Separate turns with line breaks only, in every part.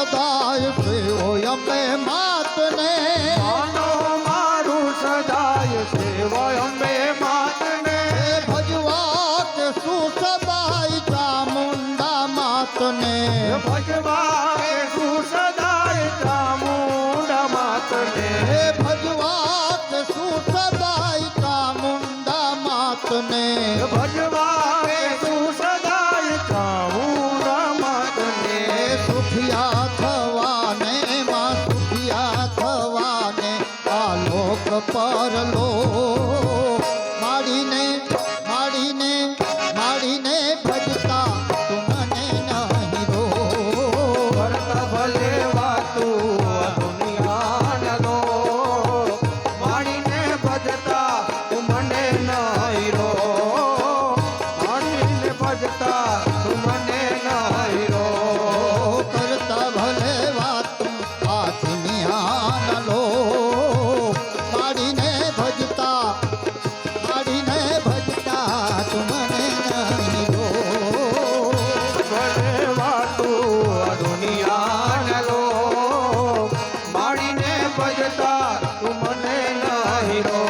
સદાય સેવો અંબે માતને
માનો મારું સદાય સેવો અંબે માતને
ભજવા કે શું સદાય ચામુંડા માતને
ભજવા કે શું સદાય ચામુંડા માતને
ભજવા કે શું સદાય ચામુંડા માતને
ભજવા કે શું સદાય ચામુંડા માતને
સુખિયા થવાને માં સુખિયા થવાને આ લોક પરલો માડીને માડીને માડીને ભજતા તું મને નહીં રો
કરતા ભલે વાતું આ દુનિયાનો માણીને ભજતા તું મને નહીં રો માણીને ભજતા તું મને નહીં રો
કરતા ભલે વાત આ દુનિયાના લો માડીને ભજતા તું મને નહીં રો
ભલે વાતું આ દુનિયાનો માણીને ભજતા તું મને નહીં રો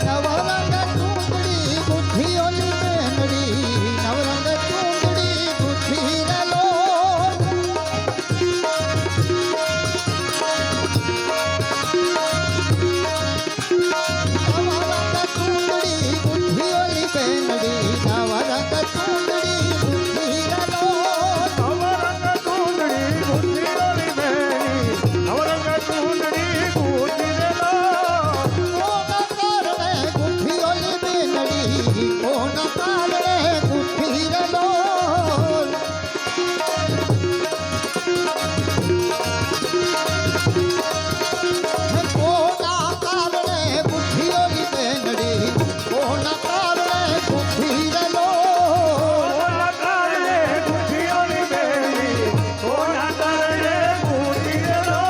નવરંગ ચૂંદડી ગુઠીઓની બેનડી નવરંગ ચૂંદડી ગુઠી રેલો નવરંગ ચૂંદડી ગુઠીઓની બેનડી નવરંગ ચૂંદડી ગુઠી રેલો
નવરંગ ચૂંદડી ગુંથીઓની બેની નવરંગ ચૂંદડી ગુંથીરેલો
કોના કારણે ગુઠીઓની બેનડી કોના કારણે ગુઠી રેલો કોના કારણે ગુઠીઓની બેનડી કોના કારણે ગુઠી રેલો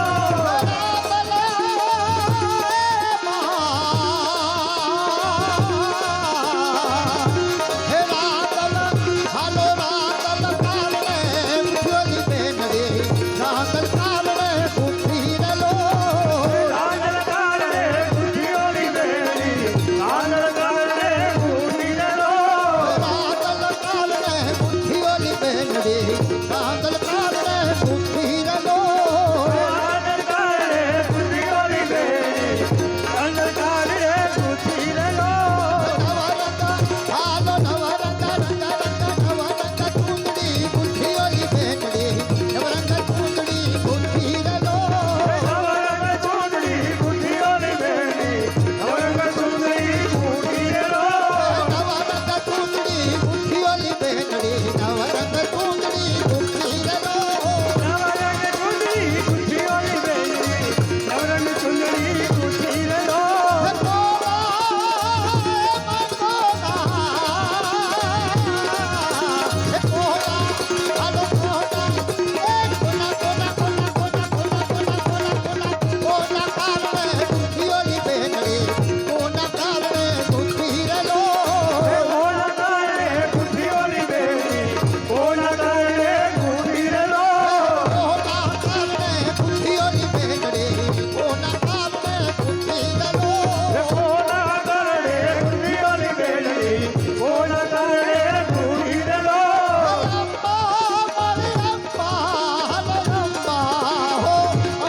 કોના કારણે ગુંથીઓની બેની કોના કારણે ગુંથીરેલો કાગળ કારણે ગુંથીઓની બેની કાગળ કારણે ગુંથીરેલો કાગળ કારણે ગુંથીઓની બેની કાગળ કારણે ગુંથીરેલો નવરંગ ચૂંદડી ગુંથીઓની બેની નવરંગ ચૂંદડી ગુંથીરેલો
નવરંગ ચૂંદડી ગુઠીઓની બેનડી નવરંગ ચૂંદડી ગુઠીરેલો
નવરંગ ચૂંદડી ગુંથીઓની બેની નવરંગ ચૂંદડી ગુંથીરેલો કોના કારણે ગુંથીઓની બેની કોના કારણે ગુંથીરેલો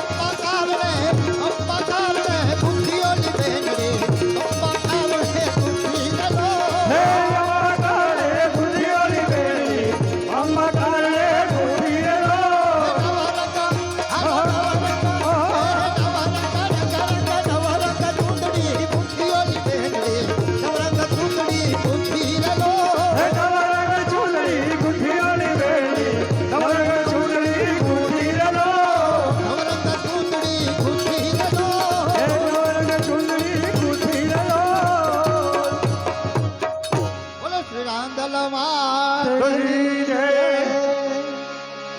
કોના કારણે ગુંથીઓની બેની કોના કારણે ગુંથીરેલો હે અમારા કારણે ગુંથીઓની બેની અંબા કારણે ગુંથીરેલો હે નવરંગ ચૂંદડી ગુંથીઓની બેની નવરંગ ચૂંદડી ગુંથીરેલો હે નવરંગ ચૂંદડી ગુંથીરેલો
બોલો શ્રી રામ દલમાં
હરી